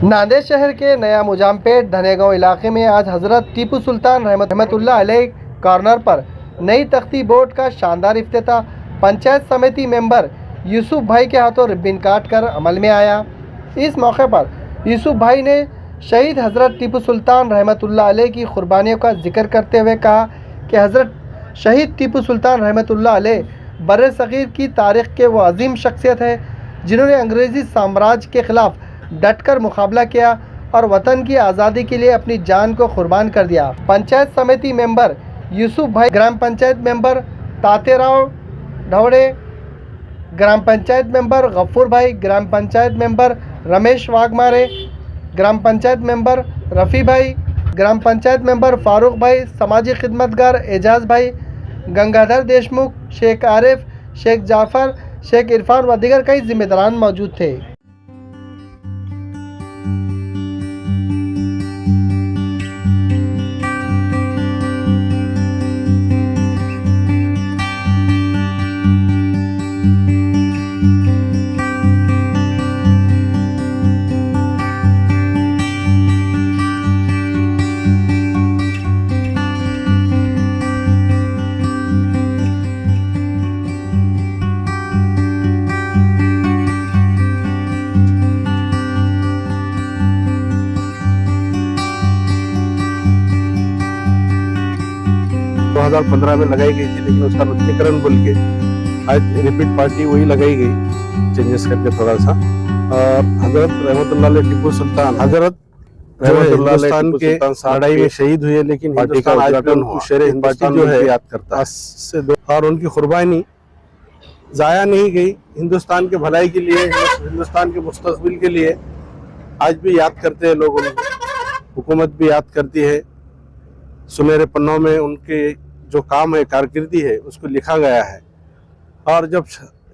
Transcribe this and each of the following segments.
नांदेड़ शहर के नया मुजामपेट धनेगांव इलाके में आज हज़रत टीपू सुल्तान रहमतुल्लाह अलैह कॉर्नर पर नई तख्ती बोर्ड का शानदार इफ्तिताह पंचायत समिति मेंबर यूसुफ भाई के हाथों रिब्बिन काट कर अमल में आया। इस मौके पर यूसुफ भाई ने शहीद हज़रत टीपू सुल्तान रहमतुल्लाह अलैह की कुर्बानियों का जिक्र करते हुए कहा कि हज़रत शहीद टीपू सुल्तान रहमतुल्लाह अलैह बर्र सग़ीर की तारीख़ के वो अजीम शख्सियत है जिन्होंने अंग्रेज़ी साम्राज्य के ख़िलाफ़ डटकर मुकाबला किया और वतन की आज़ादी के लिए अपनी जान को कुर्बान कर दिया। पंचायत समिति मेंबर यूसुफ भाई, ग्राम पंचायत मेंबर तातेराव ढवड़े, ग्राम पंचायत मेंबर गफूर भाई, ग्राम पंचायत मेंबर रमेश वाघमारे, ग्राम पंचायत मेंबर रफ़ी भाई, ग्राम पंचायत मेंबर फारूक भाई, समाजी खिदमतगार एजाज भाई, गंगाधर देशमुख, शेख आरिफ, शेख जाफ़र, शेख इरफान व दीगर कई जिम्मेदारान मौजूद थे। 2015 में लगाई गई थी, लेकिन उसका नूतनीकरण बोल के आज रिपीट पार्टी वही लगाई गई, चेंजेस करके थोड़ा सा। और हजरत रहमतुल्लाह अलैह टीपू सुल्तान, हजरत हिंदुस्तान के लड़ाई में शहीद हुए, लेकिन पार्टी का उद्घाटन शेर हिंदुस्तान जो है याद करता है और उनकी कुर्बानी जाया नहीं गई। हिंदुस्तान के भलाई के लिए, हिंदुस्तान के मुस्तकबिल के लिए आज भी याद करते हैं लोग उनको, हुकूमत भी याद करती है। सुनहरे पन्नों में उनके जो काम है, कारकिर्दी है, उसको लिखा गया है। और जब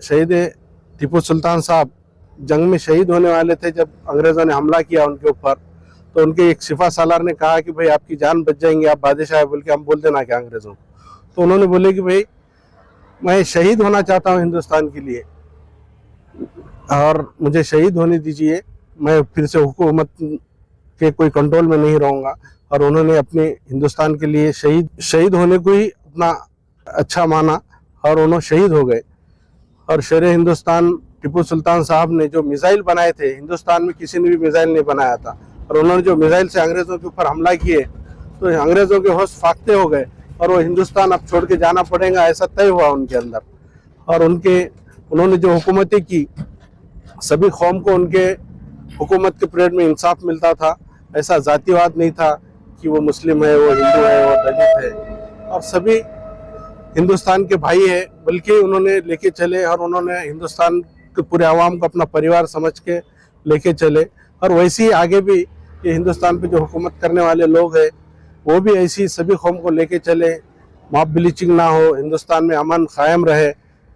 शहीद टीपू सुल्तान साहब जंग में शहीद होने वाले थे, जब अंग्रेज़ों ने हमला किया उनके ऊपर, तो उनके एक सिपा सालार ने कहा कि भाई आपकी जान बच जाएंगी, आप बादशाह है बोल के हम बोल देना क्या अंग्रेज़ों को। तो उन्होंने बोले कि भाई मैं शहीद होना चाहता हूँ हिंदुस्तान के लिए और मुझे शहीद होने दीजिए, मैं फिर से हुकूमत के कोई कंट्रोल में नहीं रहूँगा। और उन्होंने अपने हिंदुस्तान के लिए शहीद होने को ही अपना अच्छा माना और उन्होंने शहीद हो गए। और शेर हिंदुस्तान टीपू सुल्तान साहब ने जो मिसाइल बनाए थे, हिंदुस्तान में किसी ने भी मिसाइल नहीं बनाया था, और उन्होंने जो मिसाइल से अंग्रेज़ों के ऊपर हमला किए तो अंग्रेज़ों के होश फाख्ते हो गए और वो हिंदुस्तान अब छोड़ के जाना पड़ेगा ऐसा तय हुआ उनके अंदर। और उन्होंने जो हुकूमतें की, सभी कौम को उनके हुकूमत के पीरियड में इंसाफ मिलता था। ऐसा जातिवाद नहीं था कि वो मुस्लिम है, वो हिंदू है, वो दलित है, और सभी हिंदुस्तान के भाई है, बल्कि उन्होंने लेके चले और उन्होंने हिंदुस्तान के पूरे आवाम को अपना परिवार समझ के लेके चले। और वैसे ही आगे भी ये हिंदुस्तान पे जो हुकूमत करने वाले लोग हैं वो भी ऐसी सभी कौम को लेके चले, मॉब ब्लीचिंग ना हो, हिंदुस्तान में अमन कायम रहे,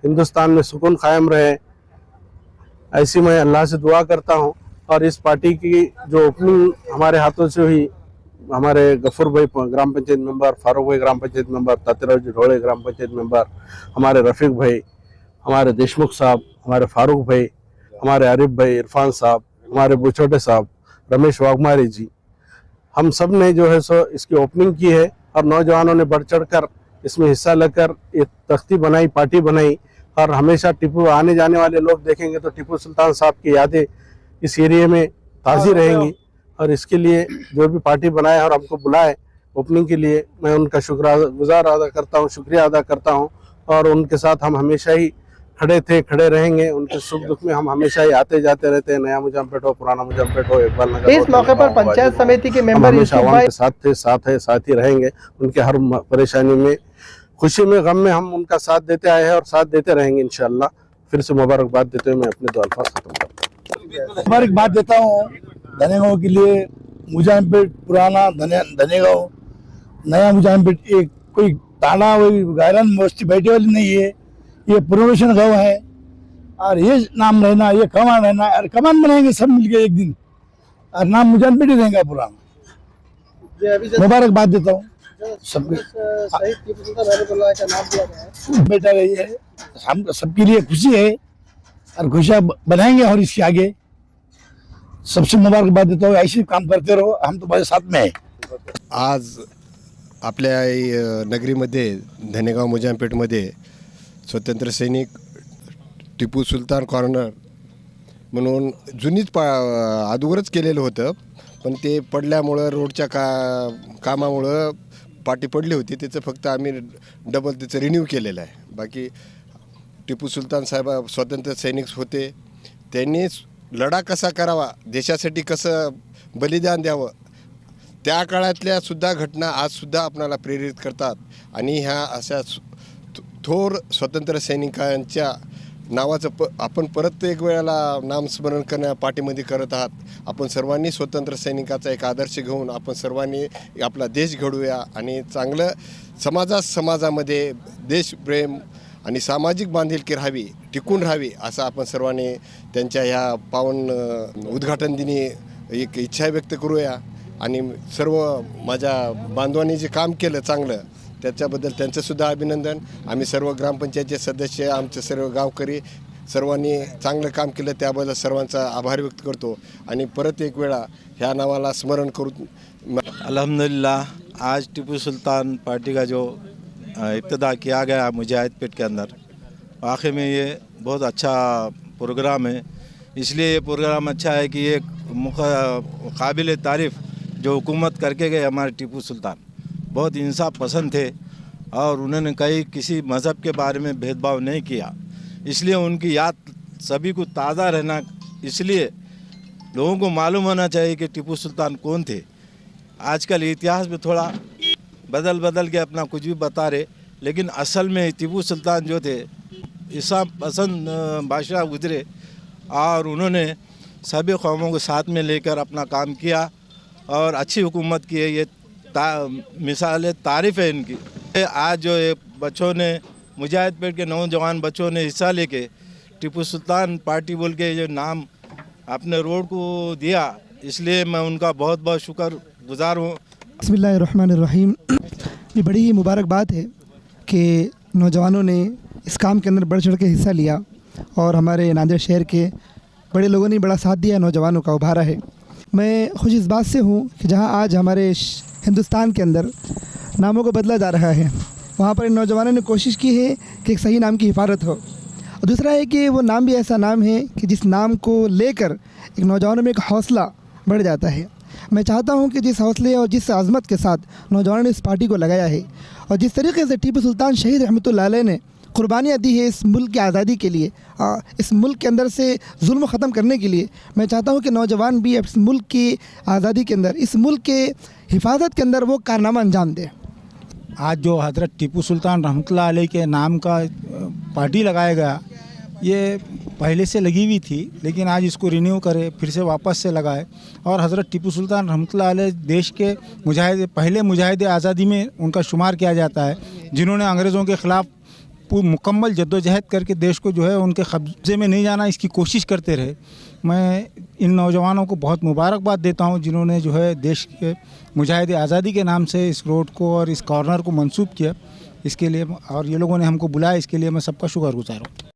हिंदुस्तान में सुकून कायम रहे, ऐसी मैं अल्लाह से दुआ करता हूँ। और इस पार्टी की जो ओपनिंग हमारे हाथों से हुई, हमारे गफूर भाई ग्राम पंचायत मेंबर, फारूक भाई ग्राम पंचायत मेंबर, तातेराव जी ढोले ग्राम पंचायत मेंबर, हमारे रफ़ीक भाई, हमारे देशमुख साहब, हमारे फारूक भाई, हमारे आरिफ भाई, इरफान साहब, हमारे बुछोटे साहब, रमेश वाघमारे जी, हम सब ने जो है सो इसकी ओपनिंग की है। और नौजवानों ने बढ़ चढ़ कर इसमें हिस्सा लेकर एक तख्ती बनाई, पार्टी बनाई। और हमेशा टीपू, आने जाने वाले लोग देखेंगे तो टीपू सुल्तान साहब की यादें इस एरिया में ताज़ी रहेंगी। और इसके लिए जो भी पार्टी बनाए और हमको बुलाए ओपनिंग के लिए, मैं उनका शुक्रगुजार अदा करता हूँ, शुक्रिया अदा करता हूँ। और उनके साथ हम हमेशा ही खड़े थे, खड़े रहेंगे। उनके सुख दुख में हम हमेशा ही आते जाते रहते हैं, नया मुजामपेट हो, पुराना मुजामपेट हो, इकबाल नगर। इस मौके पर पंचायत समिति के मेंबर यूसुफ भाई के साथ थे, साथ ही रहेंगे। उनके हर परेशानी में, खुशी में, गम में हम उनका साथ देते आए हैं और साथ देते रहेंगे इंशाअल्लाह। फिर से मुबारकबाद देते हुए मैं अपने दो अल्फाज खत्म करता हूँ। मुबारकबाद देता हूँ धनेगांव के लिए। मुजामपेट पुराना धनेगांव, नया मुजामपेट, एक कोई ताना वही गायरन बस्ती बैठे वाली नहीं है, ये प्रोमोशन गाँव है। और ये नाम रहना, ये कमान रहना, और कमान बनाएंगे सब मिलके एक दिन, और नाम मुजामपेट ही रहेगा पुराना। मुबारकबाद देता हूँ सबके। बेटा रही है, हम सबके लिए खुशी है और खुशियाँ बनाएंगे और इसके आगे सबसे मुबारकबाद देता हूँ, ऐसे काम करते रहो, हम तुम्हारे साथ में हैं। आज आपल्या नगरीमध्ये धनेगाव मुजामपेठमध्ये स्वतंत्र सैनिक टिपू सुलतान कॉर्नर म्हणून जुनीच अगोदरच केलेलं होतं, पण ते पडल्यामुळं रोडच्या कामामुळं पाटी पडली होती. त्याचं फक्त आम्ही डबल त्याचं रिन्यू केलेलं आहे. बाकी टिपू सुलतान साहेब स्वतंत्र सैनिक होते. त्यांनी लढा कसा करावा, देशासाठी कसं बलिदान द्यावं, त्या काळातल्या सुद्धा घटना आजसुद्धा आपणाला प्रेरित करतात. आणि ह्या अशा थोर स्वतंत्र सैनिकांच्या नावाचं आपण परत एक वेळेला नामस्मरण करण्या पाठीमध्ये करत आहात. आपण सर्वांनी स्वतंत्र सैनिकाचा एक आदर्श घेऊन आपण सर्वांनी आपला देश घडवूया आणि चांगलं समाजामध्ये देशप्रेम आणि सामाजिक बांधिलकी राहावी, टिकून राहावी, असं आपण सर्वांनी त्यांच्या ह्या पावन उद्घाटन दिनी एक इच्छा व्यक्त करूया. आणि सर्व माझ्या बांधवांनी जे काम केलं चांगलं, त्याच्याबद्दल त्यांचंसुद्धा अभिनंदन. आम्ही सर्व ग्रामपंचायतचे सदस्य, आमचे सर्व गावकरी सर्वांनी चांगलं काम केलं, त्याबद्दल सर्वांचा आभार व्यक्त करतो. आणि परत एक वेळा ह्या नावाला स्मरण करून अल्हम्दुलिल्लाह, आज टिपू सुल्तान पार्टी का जो इब्तिदा किया गया मुजाहिदपेट के अंदर, आखिर में ये बहुत अच्छा प्रोग्राम है. इसलिए ये प्रोग्राम अच्छा है कि एक काबिल तारीफ़ जो हुकूमत करके गए हमारे टिपू सुल्तान, बहुत इंसाफ पसंद थे और उन्होंने कहीं किसी मज़हब के बारे में भेदभाव नहीं किया. इसलिए उनकी याद सभी को ताज़ा रहना, इसलिए लोगों को मालूम होना चाहिए कि टिपू सुल्तान कौन थे. आजकल इतिहास में थोड़ा बदल के अपना कुछ भी बता रहे, लेकिन असल में टिपू सुल्तान जो थे ईसा पसंद बादशाह गुजरे और उन्होंने सभी कौमों को साथ में लेकर अपना काम किया और अच्छी हुकूमत की है. ये मिसाल तारीफ़ है इनकी. आज जो ये बच्चों ने, मुजाहिदपेट के नौजवान बच्चों ने हिस्सा लेके टिपू सुल्तान पार्टी बोल के जो नाम अपने रोड को दिया, इसलिए मैं उनका बहुत बहुत शुक्रगुजार हूँ. बिस्मिल्लाहिर्रहमानिर्रहीम. ये बड़ी ही मुबारक बात है कि नौजवानों ने इस काम के अंदर बढ़ चढ़ के हिस्सा लिया और हमारे नांदेड़ शहर के बड़े लोगों ने बड़ा साथ दिया, नौजवानों का उभारा है. मैं खुश इस बात से हूँ कि जहाँ आज हमारे हिंदुस्तान के अंदर नामों को बदला जा रहा है, वहाँ पर इन नौजवानों ने कोशिश की है कि एक सही नाम की हिफाजत हो. और दूसरा है कि वो नाम भी ऐसा नाम है कि जिस नाम को लेकर एक नौजवानों में एक हौसला बढ़ जाता है. मैं चाहता हूँ कि जिस हौसले और जिस आज़मत के साथ नौजवानों ने इस पार्टी को लगाया है और जिस तरीके से टीपू सुल्तान शहीद रहमतुल्लाह अलैह ने कुर्बानियाँ दी है इस मुल्क की आज़ादी के लिए, इस मुल्क के अंदर से जुल्म ख़त्म करने के लिए, मैं चाहता हूँ कि नौजवान भी इस मुल्क की आज़ादी के अंदर, इस मुल्क के हिफाजत के अंदर वो कारनामा अंजाम दें. आज जो हज़रत टिपू सुल्तान रहमतुल्लाह अलैह के नाम का पार्टी लगाया गया, ये पहले से लगी हुई थी, लेकिन आज इसको रिन्यू करे, फिर से वापस से लगाए. और हज़रत टिपू सुल्तान रहमतुल्लाह अलैह देश के पहले मुजाहिद आज़ादी में उनका शुमार किया जाता है, जिन्होंने अंग्रेज़ों के ख़िलाफ़ मुकम्मल जद्दोजहद करके देश को जो है उनके कब्ज़े में नहीं जाना इसकी कोशिश करते रहे. मैं इन नौजवानों को बहुत मुबारकबाद देता हूं जिन्होंने जो है देश के मुजाहिद आज़ादी के नाम से इस रोड को और इस कॉर्नर को मंसूब किया. इसके लिए और ये लोगों ने हमको बुलाया, इसके लिए मैं सबका शुक्रगुजार हूँ.